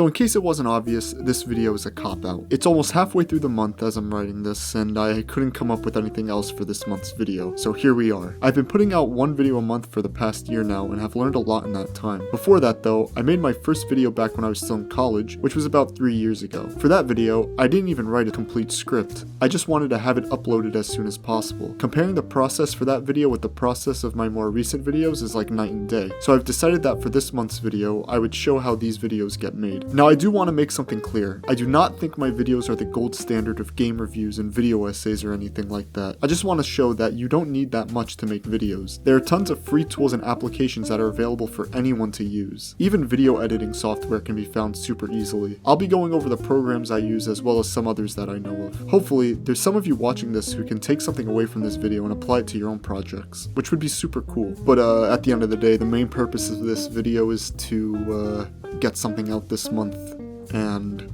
So in case it wasn't obvious, this video is a cop-out. It's almost halfway through the month as I'm writing this, and I couldn't come up with anything else for this month's video, so here we are. I've been putting out one video a month for the past year now, and have learned a lot in that time. Before that though, I made my first video back when I was still in college, which was about 3 years ago. For that video, I didn't even write a complete script. I just wanted to have it uploaded as soon as possible. Comparing the process for that video with the process of my more recent videos is like night and day, so I've decided that for this month's video, I would show how these videos get made. Now I do want to make something clear. I do not think my videos are the gold standard of game reviews and video essays or anything like that. I just want to show that you don't need that much to make videos. There are tons of free tools and applications that are available for anyone to use. Even video editing software can be found super easily. I'll be going over the programs I use as well as some others that I know of. Hopefully, there's some of you watching this who can take something away from this video and apply it to your own projects, which would be super cool. But at the end of the day, the main purpose of this video is to get something out this month, and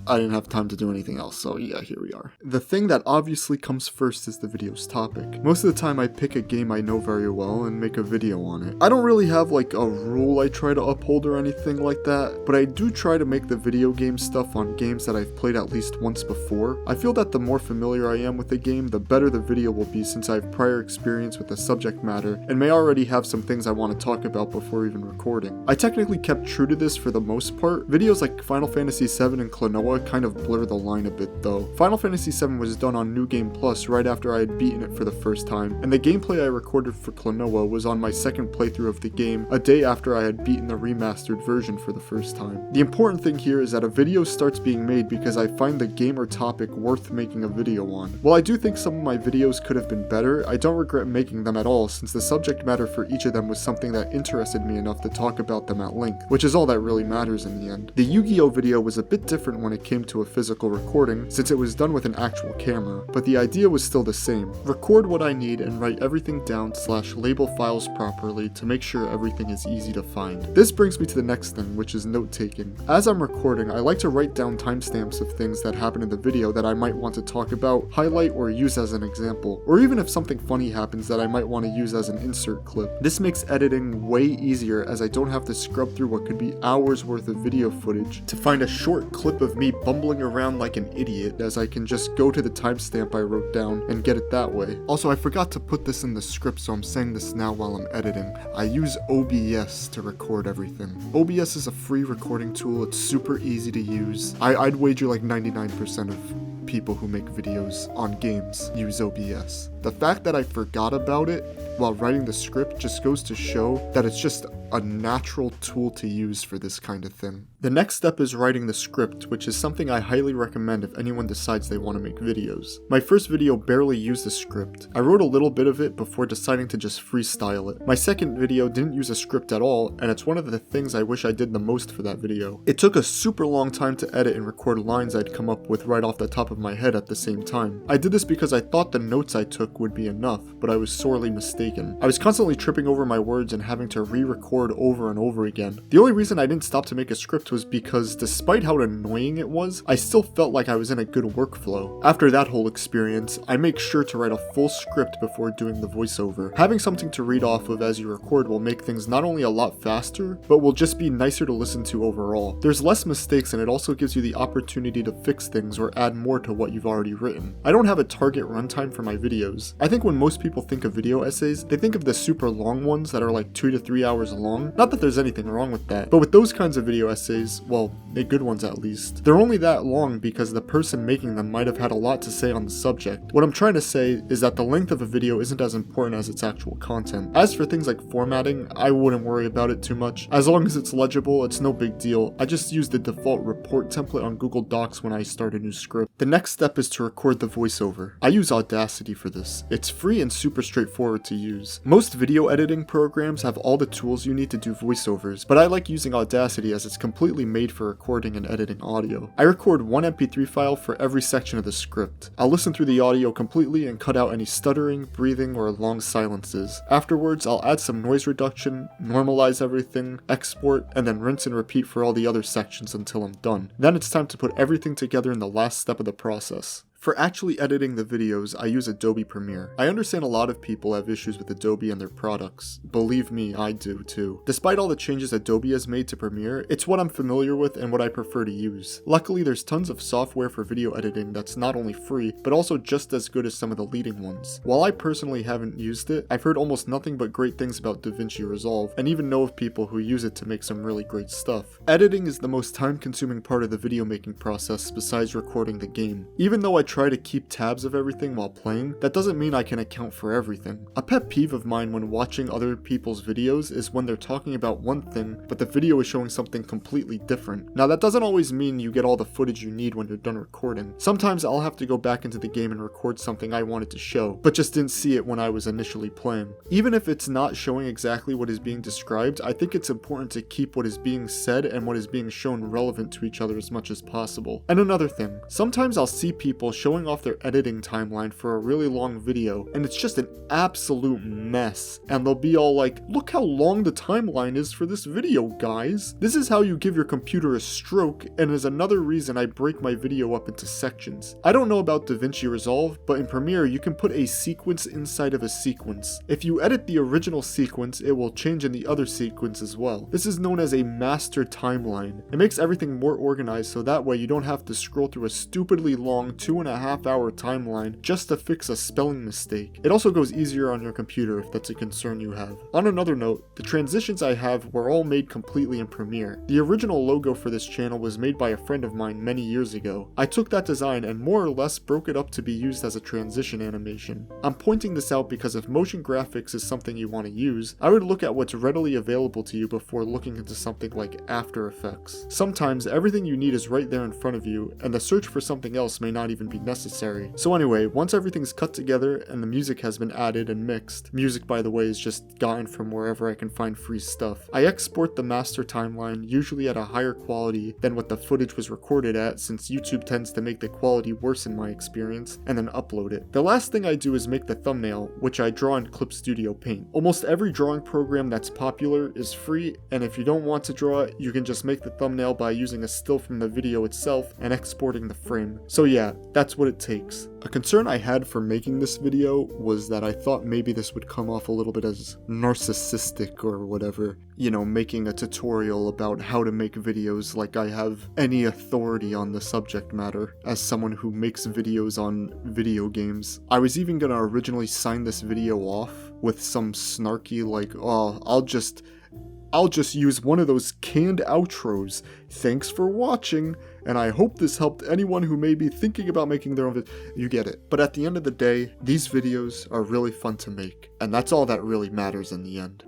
I didn't have time to do anything else, so yeah, here we are. The thing that obviously comes first is the video's topic. Most of the time I pick a game I know very well and make a video on it. I don't really have like a rule I try to uphold or anything like that, but I do try to make the video game stuff on games that I've played at least once before. I feel that the more familiar I am with the game, the better the video will be, since I have prior experience with the subject matter and may already have some things I want to talk about before even recording. I technically kept true to this for the most part. Videos like Final Fantasy VII and Klonoa kind of blur the line a bit though. Final Fantasy VII was done on New Game Plus right after I had beaten it for the first time, and the gameplay I recorded for Klonoa was on my second playthrough of the game, a day after I had beaten the remastered version for the first time. The important thing here is that a video starts being made because I find the game or topic worth making a video on. While I do think some of my videos could have been better, I don't regret making them at all, since the subject matter for each of them was something that interested me enough to talk about them at length, which is all that really matters in the end. The Yu-Gi-Oh video was a bit different when it came to a physical recording, since it was done with an actual camera, but the idea was still the same. Record what I need and write everything down / label files properly to make sure everything is easy to find. This brings me to the next thing, which is note-taking. As I'm recording, I like to write down timestamps of things that happen in the video that I might want to talk about, highlight, or use as an example, or even if something funny happens that I might want to use as an insert clip. This makes editing way easier, as I don't have to scrub through what could be hours worth of video footage to find a short clip of me bumbling around like an idiot, as I can just go to the timestamp I wrote down and get it that way. Also, I forgot to put this in the script, so I'm saying this now while I'm editing. I use OBS to record everything. OBS is a free recording tool. It's super easy to use. I'd wager like 99% of people who make videos on games use OBS. The fact that I forgot about it while writing the script just goes to show that it's just a natural tool to use for this kind of thing. The next step is writing the script, which is something I highly recommend if anyone decides they want to make videos. My first video barely used a script. I wrote a little bit of it before deciding to just freestyle it. My second video didn't use a script at all, and it's one of the things I wish I did the most for that video. It took a super long time to edit and record lines I'd come up with right off the top of my head at the same time. I did this because I thought the notes I took would be enough, but I was sorely mistaken. I was constantly tripping over my words and having to re-record over and over again. The only reason I didn't stop to make a script was because, despite how annoying it was, I still felt like I was in a good workflow. After that whole experience, I make sure to write a full script before doing the voiceover. Having something to read off of as you record will make things not only a lot faster, but will just be nicer to listen to overall. There's less mistakes, and it also gives you the opportunity to fix things or add more to what you've already written. I don't have a target runtime for my videos. I think when most people think of video essays, they think of the super long ones that are like 2 to 3 hours long. Not that there's anything wrong with that, but with those kinds of video essays, well, the good ones at least, they're only that long because the person making them might have had a lot to say on the subject. What I'm trying to say is that the length of a video isn't as important as its actual content. As for things like formatting, I wouldn't worry about it too much. As long as it's legible, it's no big deal. I just use the default report template on Google Docs when I start a new script. The next step is to record the voiceover. I use Audacity for this. It's free and super straightforward to use. Most video editing programs have all the tools you need to do voiceovers, but I like using Audacity as it's completely made for recording and editing audio. I record one MP3 file for every section of the script. I'll listen through the audio completely and cut out any stuttering, breathing, or long silences. Afterwards, I'll add some noise reduction, normalize everything, export, and then rinse and repeat for all the other sections until I'm done. Then it's time to put everything together in the last step of the process. For actually editing the videos, I use Adobe Premiere. I understand a lot of people have issues with Adobe and their products. Believe me, I do too. Despite all the changes Adobe has made to Premiere, it's what I'm familiar with and what I prefer to use. Luckily, there's tons of software for video editing that's not only free, but also just as good as some of the leading ones. While I personally haven't used it, I've heard almost nothing but great things about DaVinci Resolve, and even know of people who use it to make some really great stuff. Editing is the most time-consuming part of the video making process besides recording the game. Even though I try to keep tabs of everything while playing, that doesn't mean I can account for everything. A pet peeve of mine when watching other people's videos is when they're talking about one thing, but the video is showing something completely different. Now that doesn't always mean you get all the footage you need when you're done recording. Sometimes I'll have to go back into the game and record something I wanted to show, but just didn't see it when I was initially playing. Even if it's not showing exactly what is being described, I think it's important to keep what is being said and what is being shown relevant to each other as much as possible. And another thing, sometimes I'll see people showing off their editing timeline for a really long video, and it's just an absolute mess. And they'll be all like, look how long the timeline is for this video, guys. This is how you give your computer a stroke, and is another reason I break my video up into sections. I don't know about DaVinci Resolve, but in Premiere you can put a sequence inside of a sequence. If you edit the original sequence, it will change in the other sequence as well. This is known as a master timeline. It makes everything more organized so that way you don't have to scroll through a stupidly long 2.5 hour timeline just to fix a spelling mistake. It also goes easier on your computer if that's a concern you have. On another note, the transitions I have were all made completely in Premiere. The original logo for this channel was made by a friend of mine many years ago. I took that design and more or less broke it up to be used as a transition animation. I'm pointing this out because if motion graphics is something you want to use, I would look at what's readily available to you before looking into something like After Effects. Sometimes everything you need is right there in front of you, and the search for something else may not even be necessary. So anyway, once everything's cut together and the music has been added and mixed, music by the way is just gotten from wherever I can find free stuff, I export the master timeline usually at a higher quality than what the footage was recorded at, since YouTube tends to make the quality worse in my experience, and then upload it. The last thing I do is make the thumbnail, which I draw in Clip Studio Paint. Almost every drawing program that's popular is free, and if you don't want to draw it, you can just make the thumbnail by using a still from the video itself and exporting the frame. So yeah, that's what it takes. A concern I had for making this video was that I thought maybe this would come off a little bit as narcissistic or whatever. You know, making a tutorial about how to make videos like I have any authority on the subject matter as someone who makes videos on video games. I was even gonna originally sign this video off with some snarky like, oh, I'll just use one of those canned outros. Thanks for watching, and I hope this helped anyone who may be thinking about making their own video. You get it. But at the end of the day, these videos are really fun to make, and that's all that really matters in the end.